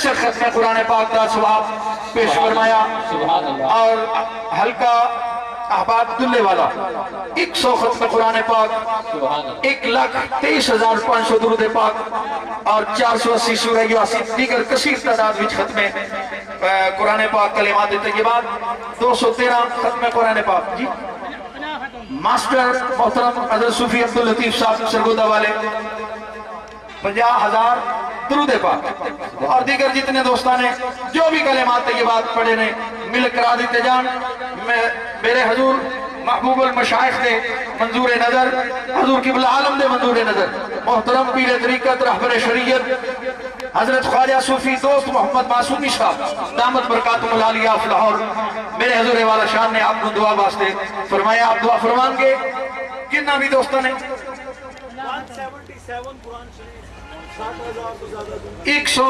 سے ختم قرآن پاک کا ثواب پیش فرمایا اور ہلکا احباب دلے والا 100 ختم قرآن پاک 1,23,500 درود پاک اور 480 سورہ یاسین دیگر کثیر تعداد وچ ختم قرآن پاک کلمات طیبات 213 ختم قرآن پاک جی ماسٹر محترم حضرت صوفی عبداللطیف صاحب سرگودہ والے 50,000 درود پاک اور دیگر جتنے دوستان ہیں جو بھی کلمات طیبات پڑھے نے مل کرا دیتے جان میرے حضور محبوب المشائخ دے منظور نظر حضور قبلہ عالم دے منظور نظر محترم پیر طریقت رہبر شریعت حضرت خواجہ صوفی دوست محمد معصومی صاحب دامت برکاتم العالیہ فی لاہور میرے حضور والا شان نے آپ کو دعا واسطے فرمایا آپ دعا فرمان گے کتنا بھی دوستان ہیں 100